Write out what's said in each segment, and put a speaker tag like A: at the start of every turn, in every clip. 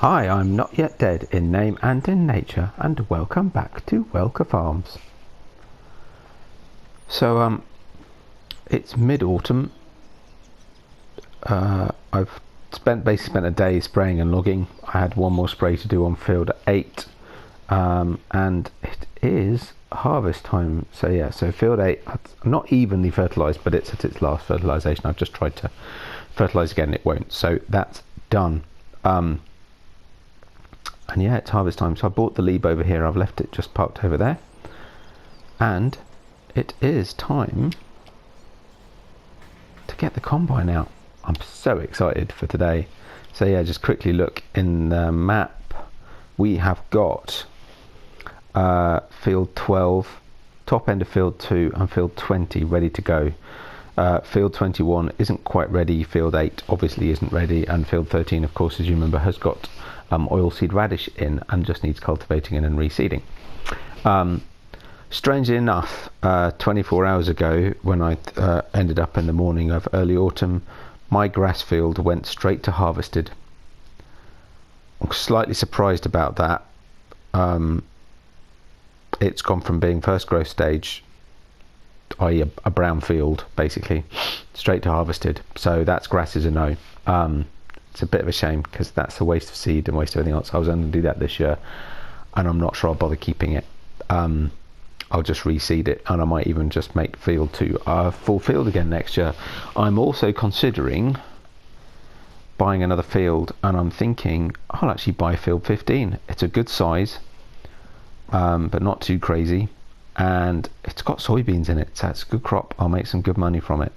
A: Hi, I'm not yet dead in name and in nature, and welcome back to Welker Farms. So, it's mid-autumn. I've basically spent a day spraying and logging. I had one more spray to do on field 8, and it is harvest time. So yeah, so field 8, not evenly fertilised, but it's at its last fertilisation. I've just tried to fertilise again, it won't. So that's done. And yeah, it's harvest time, so I bought the leab over here. I've left it just parked over there, and it is time to get the combine out. I'm so excited for today. So yeah, just quickly look in the map. We have got field 12, top end of field 2 and field 20 ready to go. Field 21 isn't quite ready, field 8 obviously isn't ready, and field 13, of course, as you remember, has got oilseed radish in and just needs cultivating and reseeding. Strangely enough, 24 hours ago, when I ended up in the morning of early autumn, my grass field went straight to harvested. I'm slightly surprised about that. It's gone from being first growth stage, i.e. a brown field, basically, straight to harvested. So that's grass is a no. It's a bit of a shame because that's a waste of seed and waste of everything else. I was going to do that this year, and I'm not sure I'll bother keeping it. I'll just reseed it, and I might even just make field 2 full field again next year. I'm also considering buying another field, and I'm thinking I'll actually buy field 15. It's a good size, but not too crazy, and it's got soybeans in it, so it's a good crop. I'll make some good money from it.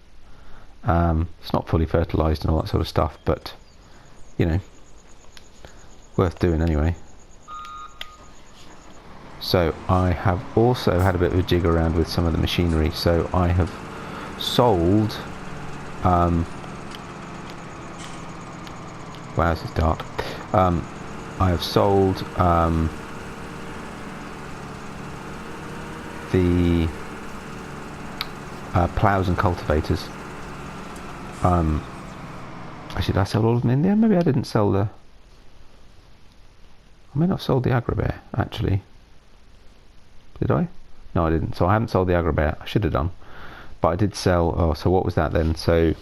A: It's not fully fertilized and all that sort of stuff, but you know, worth doing anyway. So I have also had a bit of a jig around with some of the machinery. So I have sold wow, this is dark. I have sold the plows and cultivators. Actually, did I sell all of them in there? Maybe I didn't sell the... I may not have sold the Agrobear, actually. Did I? No, I didn't. So I haven't sold the Agrobear. I should have done. But I did sell... Oh, so what was that then? So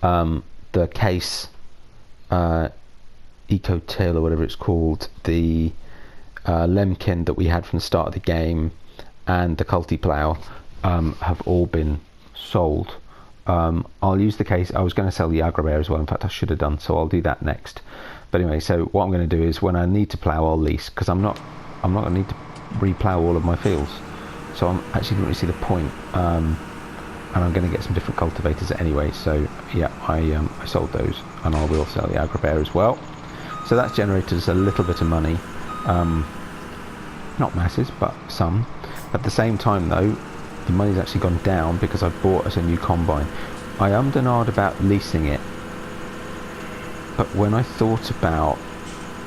A: the case, Eco-Tail or whatever it's called, the Lemkin that we had from the start of the game, and the Culti Plow have all been sold. I'll use the case. I was going to sell the Agrobear as well. In fact, I should have done, so I'll do that next. But anyway, so what I'm going to do is when I need to plough, I'll lease, because I'm not going to need to re-plough all of my fields. So I'm actually didn't really see the point. And I'm going to get some different cultivators anyway. So yeah, I sold those, and I will sell the Agrobear as well. So that's generated us a little bit of money. Not masses, but some. At the same time, though, the money's actually gone down because I bought us a new combine. I ummed and ahed about leasing it, but when I thought about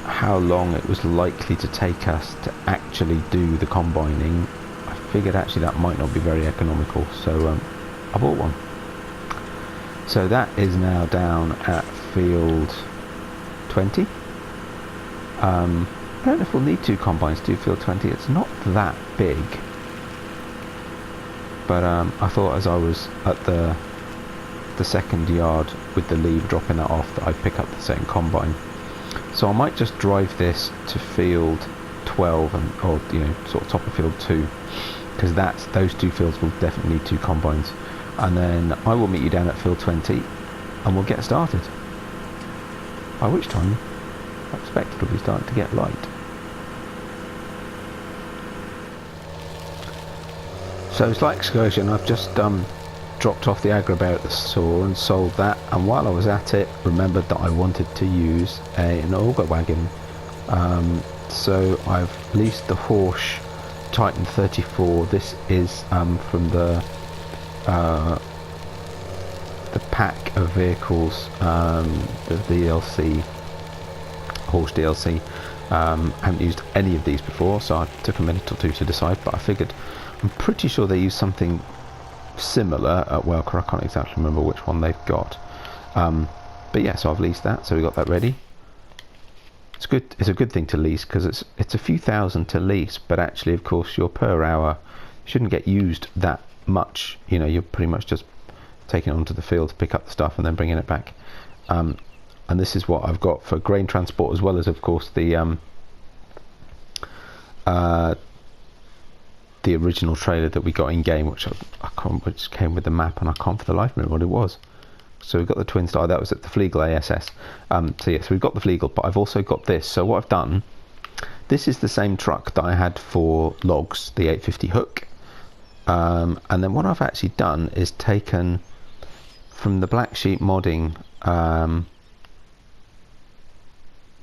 A: how long it was likely to take us to actually do the combining, I figured actually that might not be very economical, so I bought one. So that is now down at field 20. I don't know if we'll need 2 combines to do field 20. It's not that big. But I thought as I was at the second yard with the leave dropping that off, that I'd pick up the second combine. So I might just drive this to field 12 or sort of top of field 2, because those 2 fields will definitely need 2 combines. And then I will meet you down at field 20 and we'll get started. By which time I expect it'll be starting to get light. So it's like excursion. I've just dropped off the Agrobear at the store and sold that, and while I was at it remembered that I wanted to use an auger wagon, so I've leased the Horsch Titan 34. This is from the pack of vehicles, the DLC, Horsch DLC. I haven't used any of these before, so I took a minute or 2 to decide, but I figured I'm pretty sure they use something similar at Welker. I can't exactly remember which one they've got. But yeah, so I've leased that, so we got that ready. It's a good thing to lease, because it's a few thousand to lease, but actually, of course, your per hour shouldn't get used that much. You know, you're pretty much just taking it onto the field to pick up the stuff and then bringing it back. And this is what I've got for grain transport, as well as, of course, the original trailer that we got in game, which which came with the map, and I can't for the life remember what it was. So we've got the Twin Star, that was at the Flegel ASS. So yes, we've got the Flegel, but I've also got this. So what I've done, this is the same truck that I had for logs, the 850 hook. And then what I've actually done is taken from the Blacksheep modding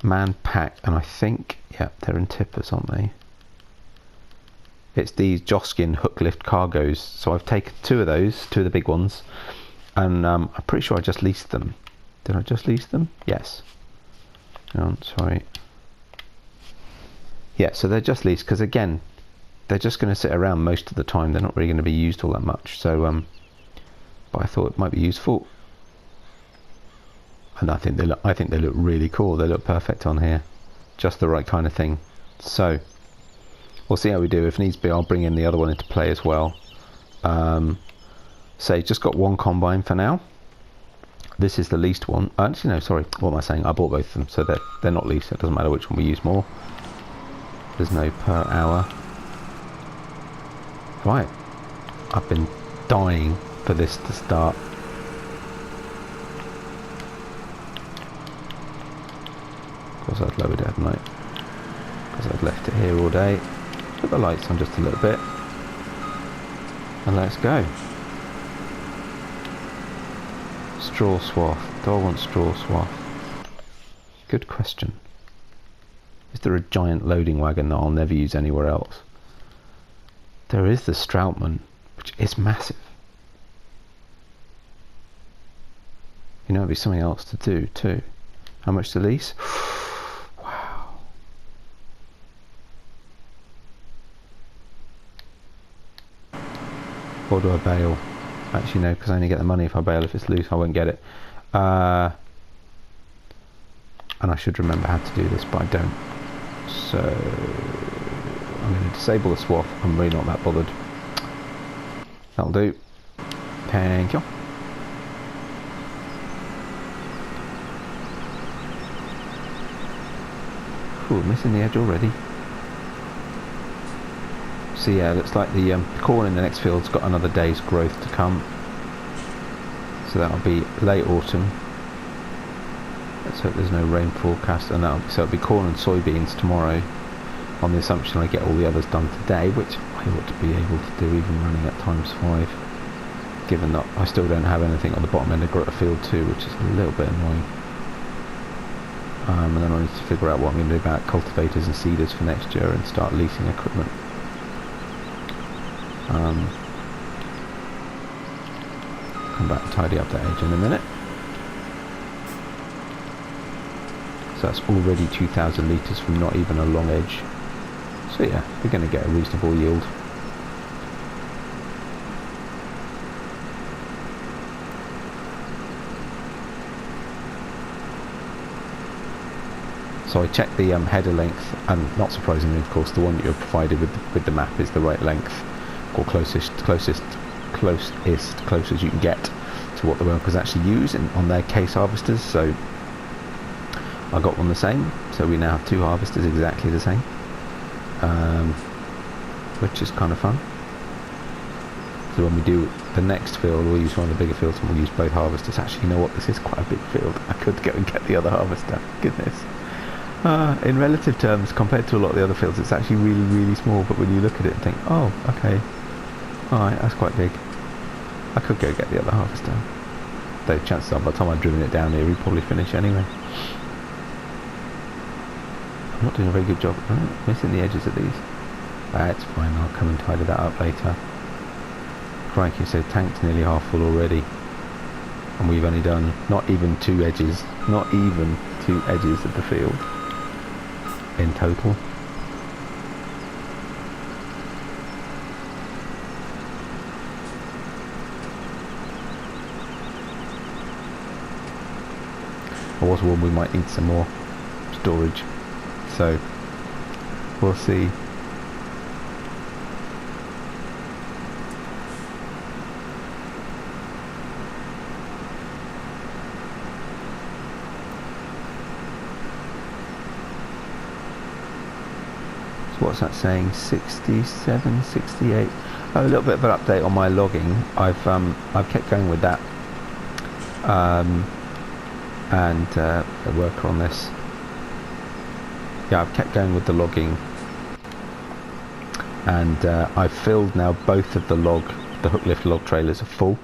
A: man pack, and I think, yeah, they're in tippers, aren't they? It's these Joskin hook lift cargos. So I've taken two of those, two of the big ones, and I'm pretty sure I just leased them. Did I just lease them? Yes. Oh, sorry. Yeah, so they're just leased, because again, they're just going to sit around most of the time. They're not really going to be used all that much. So, but I thought it might be useful, and I think they look really cool. They look perfect on here, just the right kind of thing. So we'll see how we do. If needs be, I'll bring in the other one into play as well. So just got one combine for now. This is the leased one. Actually, no, sorry. What am I saying? I bought both of them, so they're not leased. It doesn't matter which one we use more. There's no per hour. Right. I've been dying for this to start. Of course, I'd lowered it, hadn't I? Because I'd left it here all day. Put the lights on just a little bit. And let's go. Straw swath. Do I want straw swath? Good question. Is there a giant loading wagon that I'll never use anywhere else? There is the Stroutman, which is massive. You know, it'd be something else to do too. How much to lease? Wow. Or do I bail? Actually no, because I only get the money if I bail. If it's loose, I won't get it. And I should remember how to do this, but I don't. So I'm going to disable the swath. I'm really not that bothered. That'll do. Thank you. Ooh, missing the edge already. So yeah, looks like the corn in the next field's got another day's growth to come. So that'll be late autumn. Let's hope there's no rain forecast, and so it'll be corn and soybeans tomorrow, on the assumption I get all the others done today, which I ought to be able to do even running at ×5, given that I still don't have anything on the bottom end of field 2, which is a little bit annoying. And then I need to figure out what I'm going to do about cultivators and seeders for next year and start leasing equipment. Come back and tidy up that edge in a minute. So that's already 2,000 litres from not even a long edge. So yeah, we're going to get a reasonable yield. So I checked the header length, and not surprisingly, of course, the one that you're provided with the map is the right length, or closest you can get to what the Welkers actually use on their case harvesters. So I got one the same, so we now have two harvesters exactly the same, which is kind of fun. So when we do the next field, we'll use one of the bigger fields and we'll use both harvesters. Actually, you know what, this is quite a big field. I could go and get the other harvester. Goodness. In relative terms, compared to a lot of the other fields, it's actually really, really small, but when you look at it and think, oh, okay, alright, that's quite big. I could go get the other harvester. Though chances are, by the time I've driven it down here, we'd probably finish anyway. I'm not doing a very good job. Missing the edges of these. That's fine, I'll come and tidy that up later. Crikey, so tank's nearly half full already. And we've only done not even two edges of the field in total. I was warned we might need some more storage, so we'll see. What's that saying? 67, 68. Oh, a little bit of an update on my logging. I've kept going with that, and a worker on this. Yeah, I've kept going with the logging, and I've filled now both of the hook lift log trailers are full,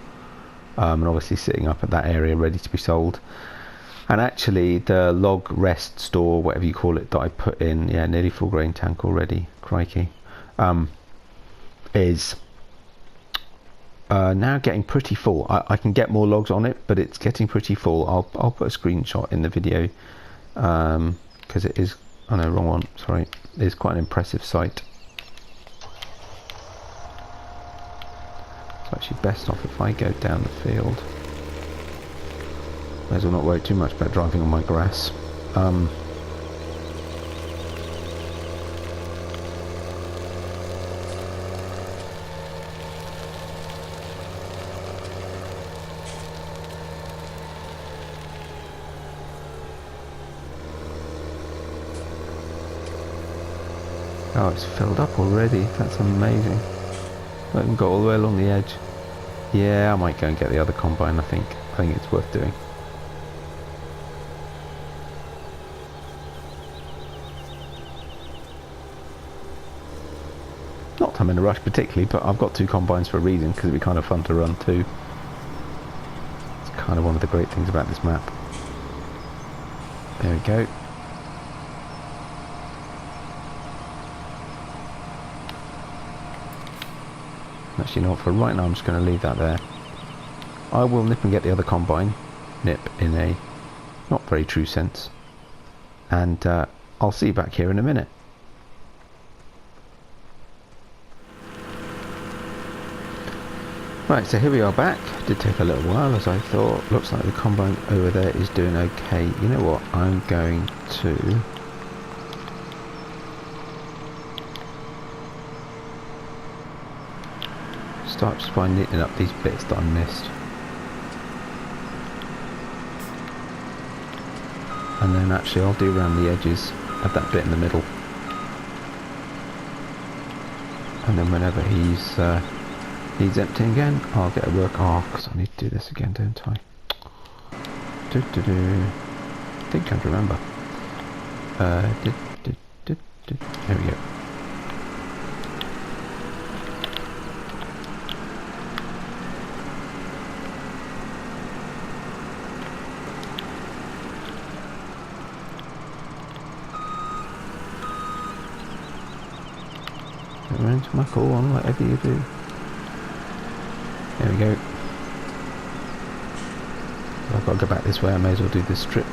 A: and obviously sitting up at that area ready to be sold. And actually the log rest store, whatever you call it, that I put in, yeah, nearly full grain tank already, crikey, is now getting pretty full. I can get more logs on it, but it's getting pretty full. I'll put a screenshot in the video, because it is, oh no, wrong one, sorry, it's quite an impressive site. It's actually best off if I go down the field. May as well not worry too much about driving on my grass. Oh, it's filled up already. That's amazing. I haven't got all the way along the edge. Yeah, I might go and get the other combine, I think it's worth doing. Not I'm in a rush particularly, but I've got two combines for a reason, because it'd be kind of fun to run too. It's kind of one of the great things about this map. There we go. Actually, you know what, for right now I'm just going to leave that there. I will nip and get the other combine. Nip in a not very true sense. And I'll see you back here in a minute. Right, so here we are back. Did take a little while, as I thought. Looks like the combine over there is doing okay. You know what? I'm going to start just by knitting up these bits that I missed. And then actually I'll do around the edges of that bit in the middle. And then whenever he's emptying again, I'll get a work. Oh, because I need to do this again, don't I? I think I can remember. There we go. Around to my call on whatever you do. There we go. I've got to go back this way. I may as well do this strip.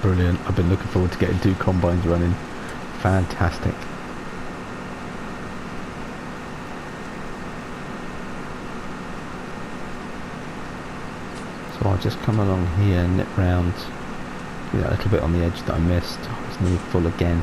A: Brilliant. I've been looking forward to getting two combines running. Fantastic. So I'll just come along here and nip round. Do that little bit on the edge that I missed. Oh, it's nearly full again.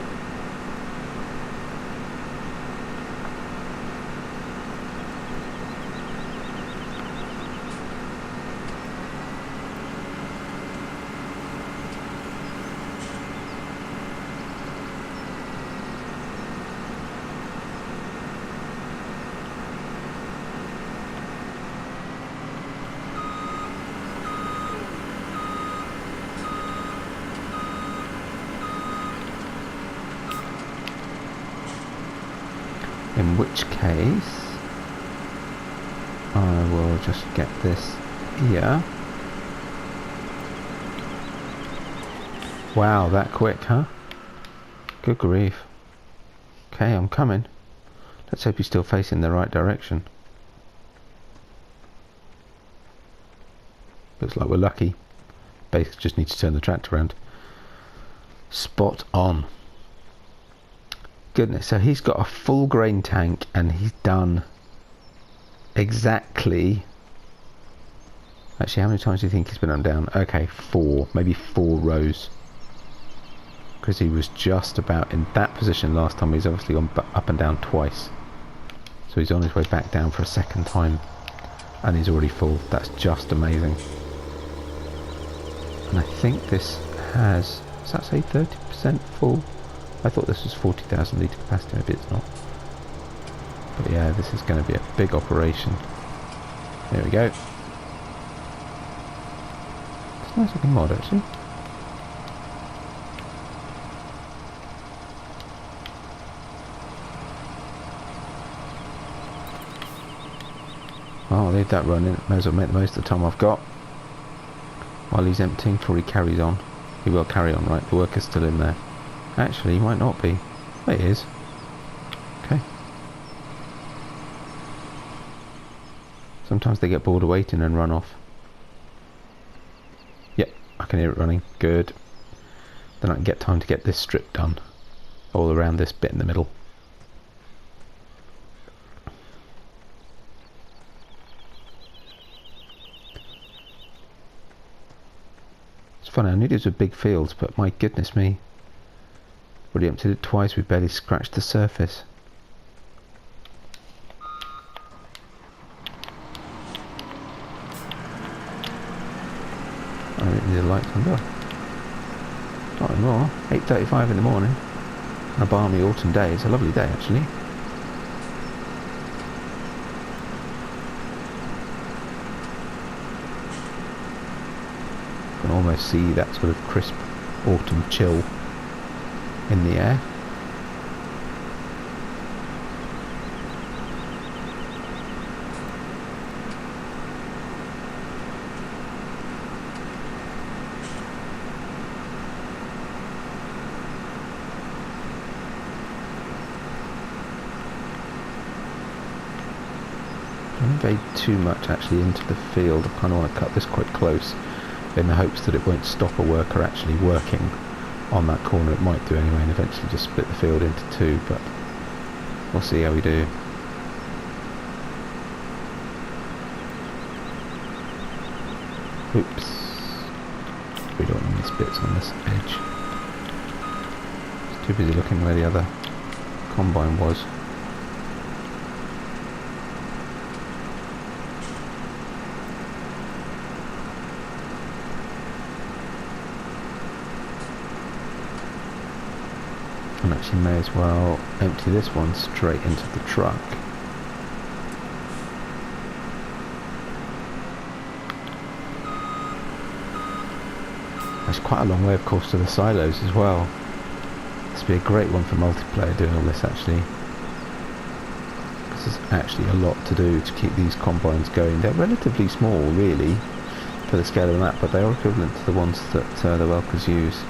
A: In which case, I will just get this here. Wow, that quick, huh? Good grief. Okay, I'm coming. Let's hope he's still facing the right direction. Looks like we're lucky. Basically just need to turn the tractor around. Spot on. Goodness, so he's got a full grain tank and he's done exactly Actually, how many times do you think he's been down? Okay, 4, maybe 4 rows. Because he was just about in that position last time. He's obviously gone up and down twice. So he's on his way back down for a second time. And he's already full. That's just amazing. And I think this has, does that say 30% full? I thought this was 40,000 litre capacity, maybe it's not. But yeah, this is going to be a big operation. There we go. It's a nice looking mod actually. Well, I'll leave that running. May as well make the most of the time I've got. While he's emptying before he carries on. He will carry on, right? The worker's still in there. Actually, he might not be. There he is. Okay. Sometimes they get bored of waiting and run off. Yep, I can hear it running. Good. Then I can get time to get this strip done. All around this bit in the middle. It's funny, I knew these were big fields, but my goodness me. Already emptied it twice, we've barely scratched the surface. I think the lights on. Not anymore. 8:35 in the morning. On a balmy autumn day. It's a lovely day actually. You can almost see that sort of crisp autumn chill in the air. I don't invade too much actually into the field. I kind of want to cut this quite close in the hopes that it won't stop a worker actually working on that corner. It might do anyway, and eventually just split the field into 2, but we'll see how we do. Oops. We don't want these bits on this edge. It's too busy looking where the other combine was. And actually may as well empty this one straight into the truck. That's quite a long way of course to the silos as well. This would be a great one for multiplayer doing all this actually. This is actually a lot to do to keep these combines going. They're relatively small really for the scale of the map, but they are equivalent to the ones that the Welkers use.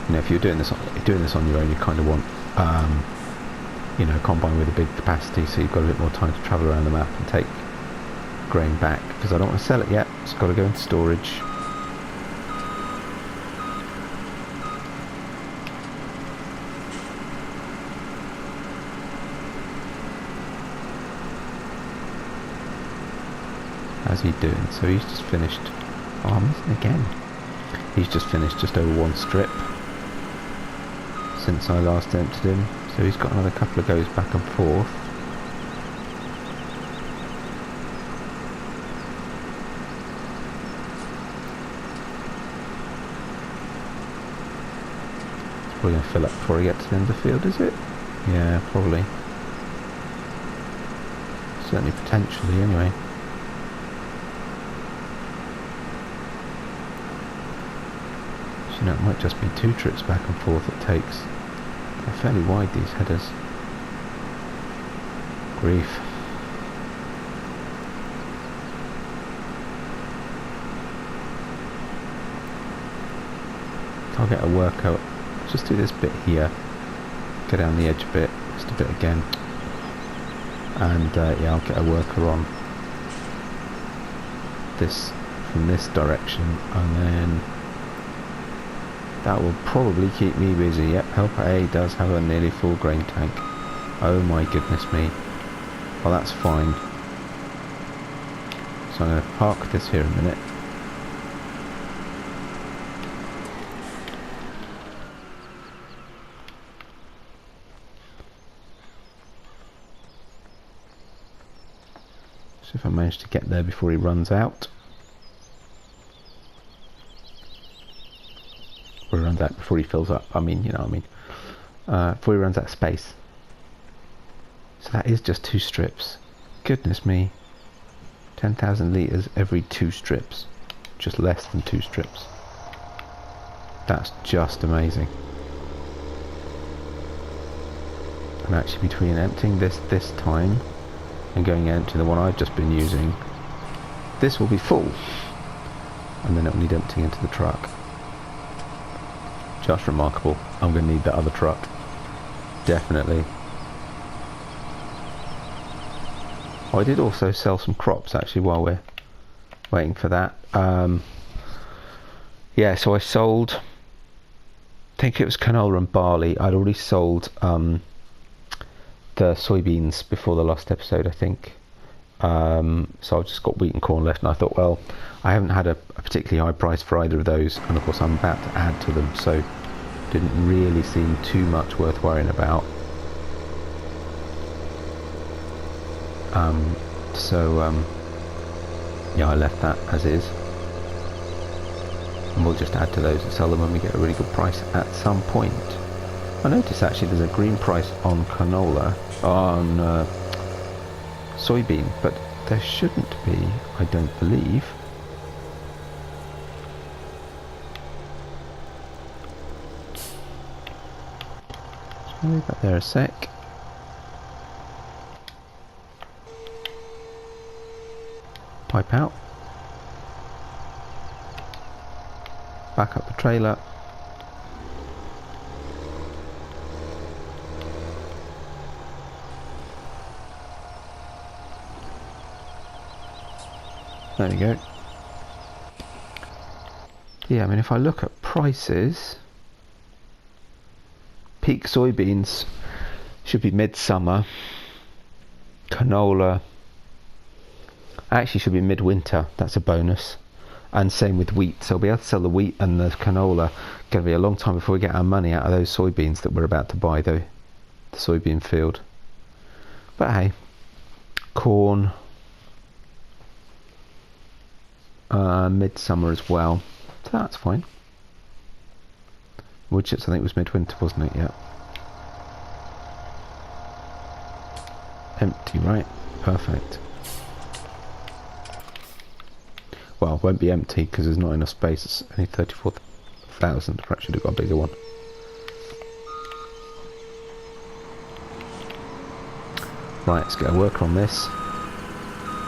A: You know, if you're doing this on your own, you kind of want, you know, a combine with a big capacity, so you've got a bit more time to travel around the map and take grain back. Because I don't want to sell it yet; it's got to go into storage. How's he doing? So he's just finished. Oh, I'm missing again. He's just finished just over 1 strip since I last emptied him, so he's got another couple of goes back and forth. It's probably going to fill up before he gets to the end of the field, is it? Yeah, probably. Certainly potentially, anyway. You know, it might just be 2 trips back and forth it takes. They're fairly wide, these headers. Grief. I'll get a workout. Just do this bit here. Go down the edge a bit. Just a bit again. And yeah, I'll get a worker on this from this direction, and then that will probably keep me busy. Yep, Helper A does have a nearly full grain tank. Oh my goodness me. Well, that's fine. So I'm going to park this here a minute. See if I manage to get there before he runs out. Before he runs out, before he fills up. I mean, you know what I mean. Before he runs out of space. So that is just 2 strips. Goodness me. 10,000 litres every 2 strips. Just less than 2 strips. That's just amazing. And actually between emptying this time and going out to the one I've just been using, this will be full. And then it will need emptying into the truck. Just remarkable. I'm going to need that other truck. Definitely. Oh, I did also sell some crops actually while we're waiting for that. Yeah, so I sold, I think it was canola and barley. I'd already sold the soybeans before the last episode, I think. So I've just got wheat and corn left, and I thought, well, I haven't had a particularly high price for either of those, and of course I'm about to add to them, so didn't really seem too much worth worrying about. Yeah, I left that as is, and we'll just add to those and sell them when we get a really good price at some point. I noticed actually there's a green price on canola, on soybean, but there shouldn't be, I don't believe. So I'll leave that there a sec. Pipe out. Back up the trailer. There we go. Yeah, I mean, if I look at prices, peak soybeans should be midsummer. Canola actually should be midwinter. That's a bonus. And same with wheat. So we'll be able to sell the wheat and the canola. Going to be a long time before we get our money out of those soybeans that we're about to buy, though. The soybean field. But hey, corn. Midsummer as well. So that's fine. Wood chips, I think, was midwinter, wasn't it? Yeah. Empty, right? Perfect. Well, it won't be empty because there's not enough space. It's only 34,000. I should have got a bigger one. Right, let's get a worker on this.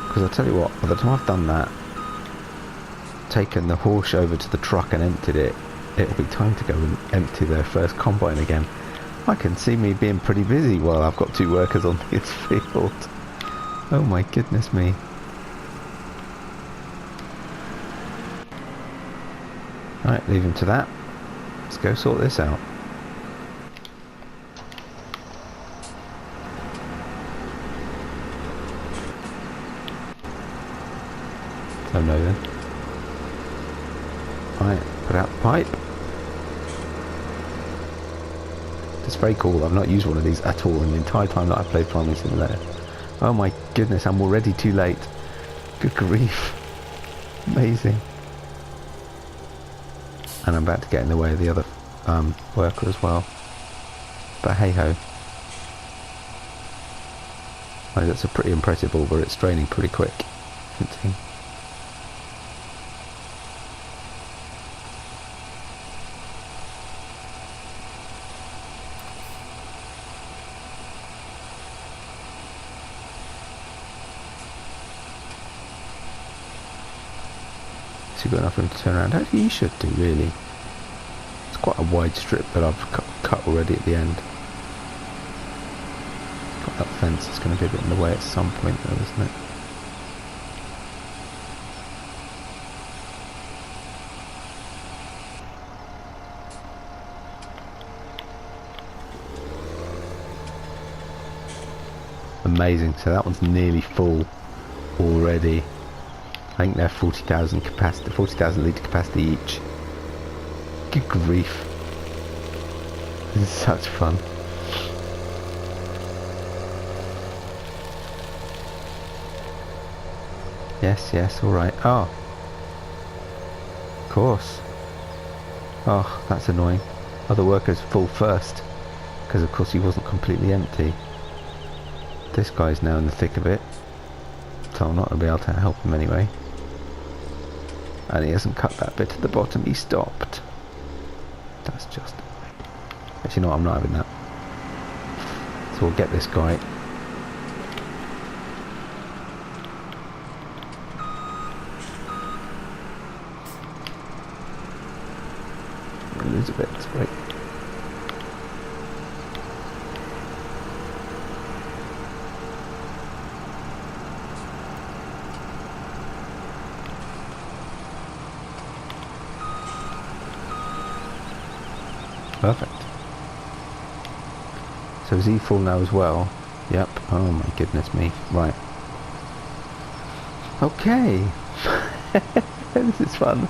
A: Because I'll tell you what, by the time I've done that, taken the Horsch over to the truck and emptied it, it'll be time to go and empty their first combine again. I can see me being pretty busy while I've got 2 workers on this field. Oh my goodness me. Right, leave him to that. Let's go sort this out. Oh no then. Right, put out the pipe. It's very cool. I've not used one of these at all in the entire time that I've played Farming Simulator. Oh my goodness, I'm already too late. Good grief. Amazing. And I'm about to get in the way of the other worker as well. But hey ho. Oh, that's a pretty impressive auger. It's draining pretty quick. So you've got enough room to turn around. Actually, you should do, really. It's quite a wide strip that I've cut already at the end. Got that fence. It's going to be a bit in the way at some point, though, isn't it? Amazing. So that one's nearly full already. I think they're 40,000 capacity, 40,000 litre capacity each. Good grief. This is such fun. Yes, alright. Oh. Of course. Oh, that's annoying. Other workers full first. Because of course he wasn't completely empty. This guy's now in the thick of it. So I'm not going to be able to help him anyway. And he hasn't cut that bit at the bottom, he stopped. That's just annoying. Actually, no, I'm not having that. So we'll get this guy. We'll lose a bit, that's great. Perfect. So is he full now as well? Yep. Oh my goodness me. Right. Okay. This is fun.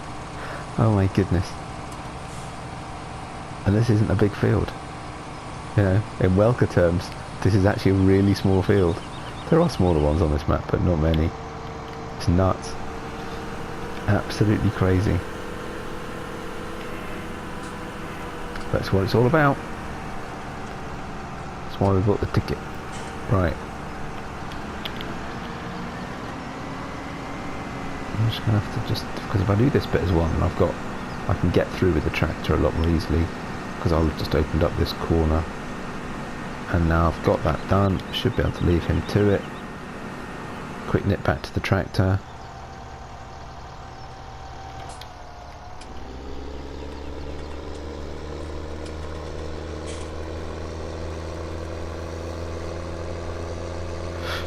A: Oh my goodness. And this isn't a big field. You know, in Welker terms, this is actually a really small field. There are smaller ones on this map, but not many. It's nuts. Absolutely crazy. That's what it's all about. That's why we bought the ticket. Right. I'm just going to have to because if I do this bit as well, then I can get through with the tractor a lot more easily, because I'll have just opened up this corner. And now I've got that done, should be able to leave him to it. Quick nip back to the tractor.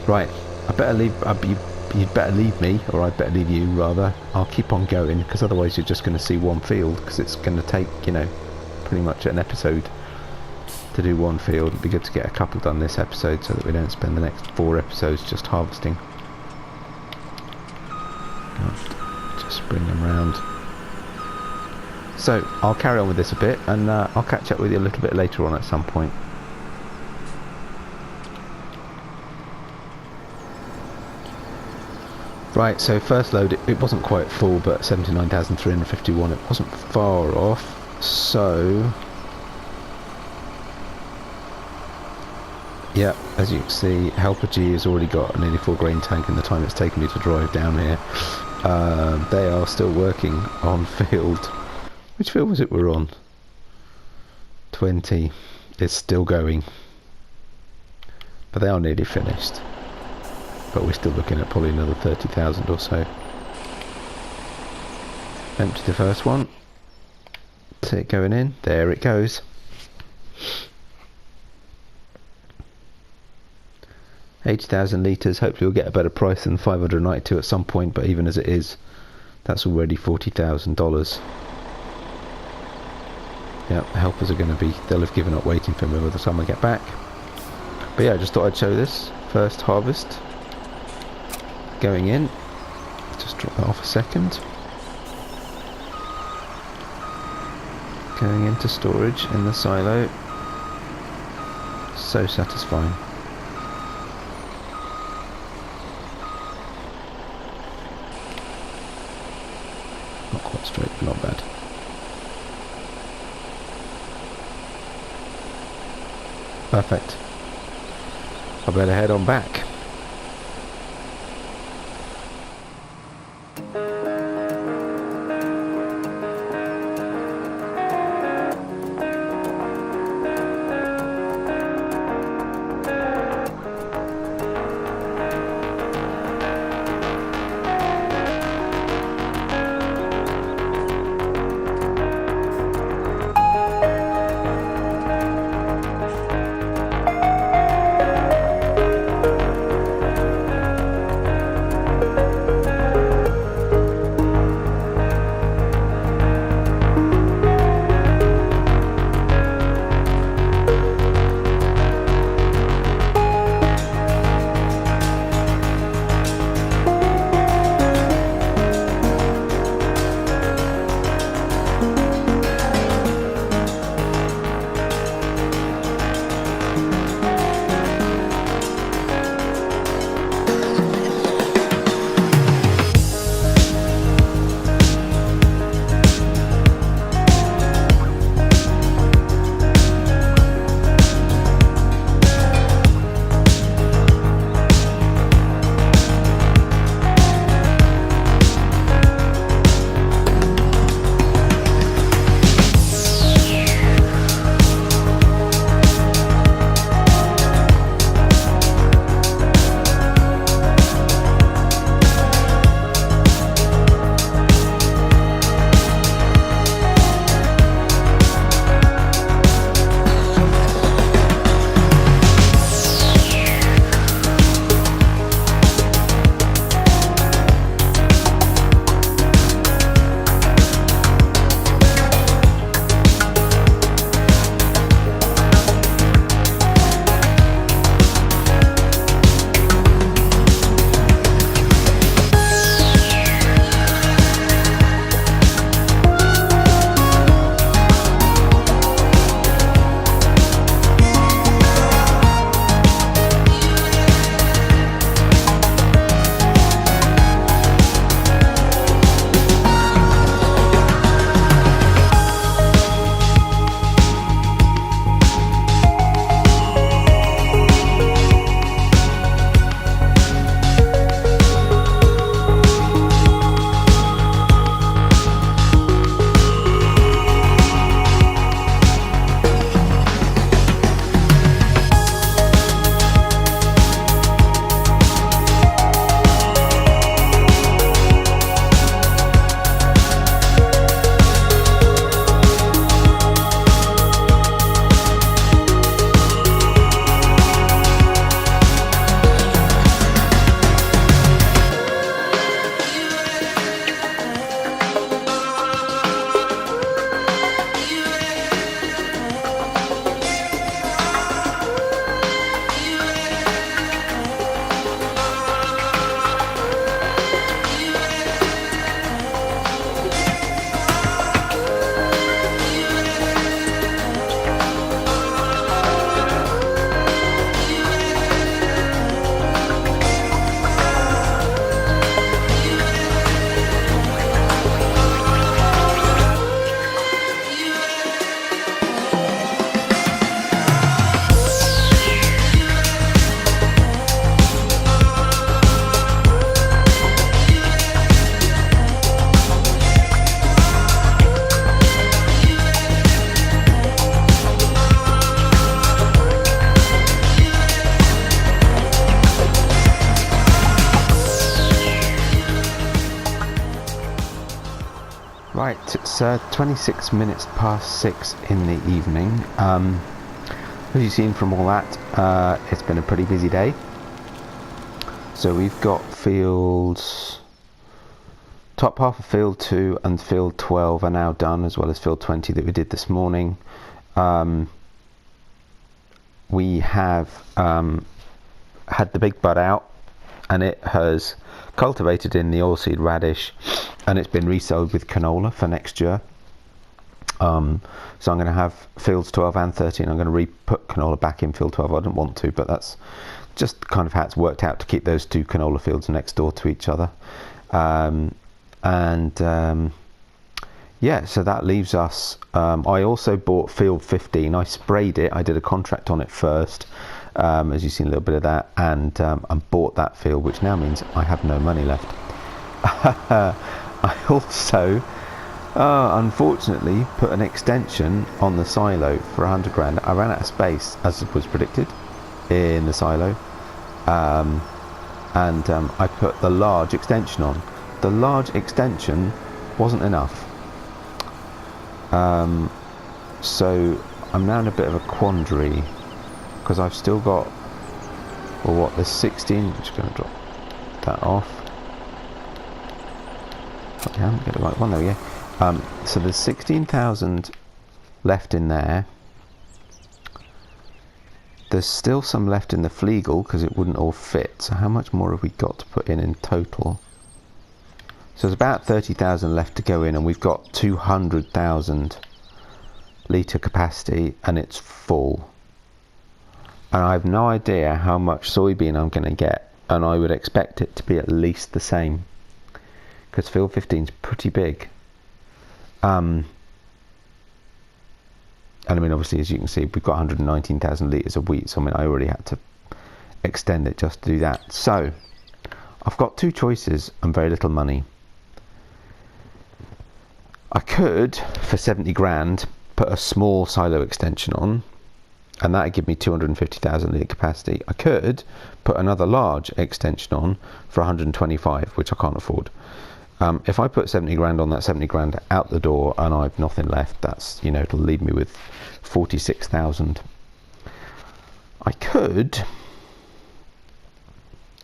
A: Right, I better leave. You'd better leave me, or I'd better leave you rather. I'll keep on going, because otherwise you're just going to see one field, because it's going to take, you know, pretty much an episode to do one field. It'd be good to get a couple done this episode, so that we don't spend the next 4 episodes just harvesting. Just bring them round. So I'll carry on with this a bit, and I'll catch up with you a little bit later on at some point. Right, so first load, it wasn't quite full, but 79,351, it wasn't far off, so... yeah, as you can see, Helper G has already got an 84 grain tank in the time it's taken me to drive down here. They are still working on field... which field was it we're on? 20. It's still going. But they are nearly finished. But we're still looking at probably another 30,000 or so. Empty the first one. See it going in. There it goes. 80,000 litres. Hopefully we'll get a better price than 592 at some point, but even as it is, that's already $40,000. Yeah, the helpers are going to be, they'll have given up waiting for me by the time I get back. But yeah, I just thought I'd show this first harvest going in. Just drop that off a second. Going into storage in the silo. So satisfying. Not quite straight, but not bad. Perfect. I better head on back. Right, it's 26 minutes past 6 in the evening. As you've seen from all that, it's been a pretty busy day. So we've got fields, top half of field 2 and field 12 are now done, as well as field 20 that we did this morning. We have had the big bud out, and it has cultivated in the oilseed radish, and it's been resold with canola for next year. So I'm going to have fields 12 and 13. I'm going to re-put canola back in field 12. I didn't want to, but that's just kind of how it's worked out to keep those two canola fields next door to each other. Yeah, so that leaves us. I also bought field 15. I sprayed it. I did a contract on it first, as you've seen a little bit of that, and bought that field, which now means I have no money left. I also, unfortunately, put an extension on the silo for 100 grand. I ran out of space, as was predicted, in the silo, and I put the large extension on. The large extension wasn't enough. So I'm now in a bit of a quandary, because I've still got, well, what, there's 16, I'm just going to drop that off. I haven't got the right one, there we go. So there's 16,000 left in there. There's still some left in the Flegel, because it wouldn't all fit. So how much more have we got to put in total? So there's about 30,000 left to go in, and we've got 200,000 litre capacity, and it's full. And I have no idea how much soybean I'm going to get, and I would expect it to be at least the same, because field 15 is pretty big. And I mean, obviously, as you can see, we've got 119,000 litres of wheat, so I mean, I already had to extend it just to do that. So I've got two choices and very little money. I could, for 70 grand, put a small silo extension on, and that would give me 250,000 litre capacity. I could put another large extension on for 125, which I can't afford. If I put 70 grand on, that 70 grand out the door, and I've nothing left, that's, you know, it'll leave me with 46,000. I could,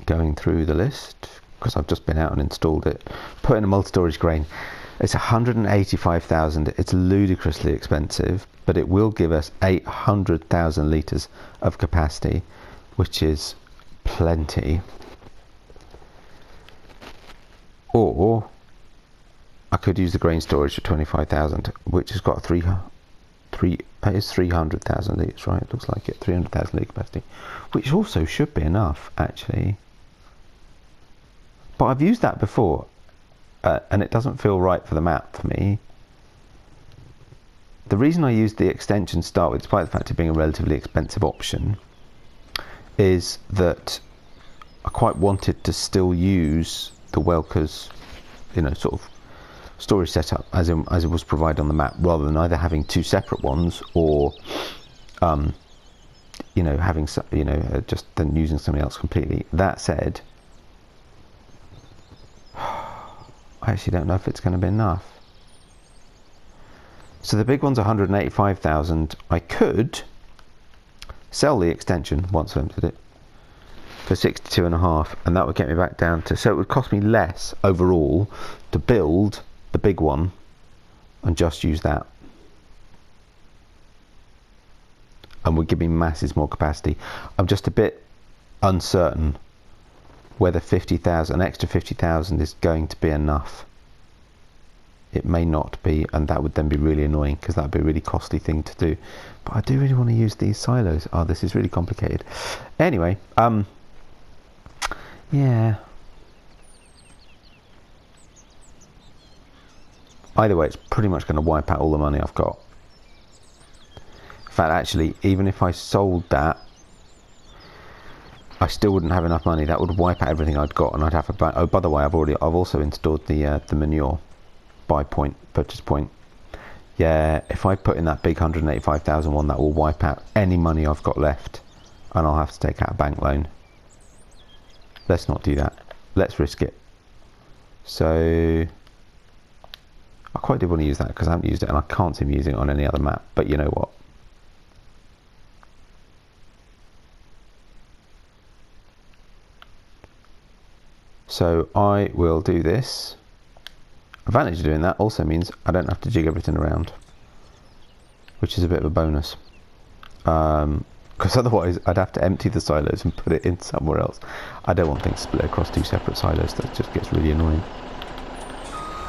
A: going through the list, because I've just been out and installed it, put in a multi-storage grain. It's 185,000. It's ludicrously expensive, but it will give us 800,000 litres of capacity, which is plenty. Or I could use the grain storage for 25,000, which has got 300,000 litres, right? It looks like it, 300,000 litre capacity, which also should be enough, actually. But I've used that before, and it doesn't feel right for the map for me. The reason I used the extension to start with, despite the fact of being a relatively expensive option, is that I quite wanted to still use the Welker's, you know, sort of storage setup as it was provided on the map, rather than either having two separate ones or, you know, having, you know, just then using something else completely. That said, I actually don't know if it's going to be enough. So the big one's 185,000. I could sell the extension once I emptied it for 62.5, and that would get me back down to, so it would cost me less overall to build the big one and just use that, and would give me masses more capacity. I'm just a bit uncertain whether 50,000, an extra 50,000 is going to be enough. It may not be, and that would then be really annoying, because that would be a really costly thing to do. But I do really want to use these silos. Oh, this is really complicated. Anyway, yeah. Either way, it's pretty much going to wipe out all the money I've got. In fact, actually, even if I sold that, I still wouldn't have enough money. That would wipe out everything I'd got, and I'd have a. Oh, by the way, I've also installed the manure buy point, purchase point. Yeah, if I put in that big 185,000 one, that will wipe out any money I've got left, and I'll have to take out a bank loan. Let's not do that. Let's risk it. So I quite did want to use that because I haven't used it and I can't seem using it on any other map, but you know what. So I will do this. Advantage of doing that also means I don't have to jig everything around, which is a bit of a bonus. Because otherwise I'd have to empty the silos and put it in somewhere else. I don't want things split across 2 separate silos, that just gets really annoying.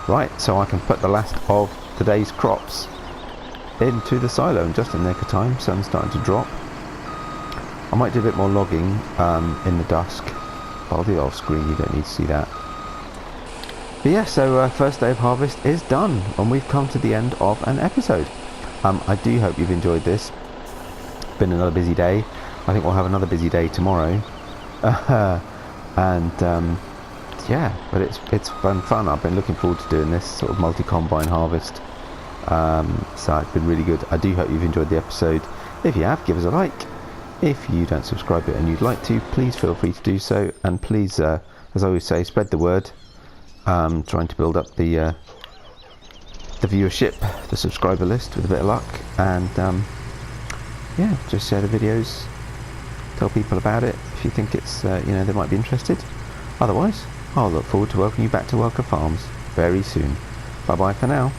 A: Right, so I can put the last of today's crops into the silo in just a nick of time. Sun's starting to drop. I might do a bit more logging in the dusk, but I'll do it off screen, you don't need to see that. But yeah, so first day of harvest is done, and we've come to the end of an episode. I do hope you've enjoyed this. Been another busy day. I think we'll have another busy day tomorrow. Yeah, but it's been fun. I've been looking forward to doing this sort of multi-combine harvest. So it's been really good. I do hope you've enjoyed the episode. If you have, give us a like. If you don't subscribe it and you'd like to, please feel free to do so. And please, as I always say, spread the word. Trying to build up the viewership, the subscriber list with a bit of luck. And yeah, just share the videos. Tell people about it if you think it's they might be interested. Otherwise, I'll look forward to welcoming you back to Welker Farms very soon. Bye bye for now.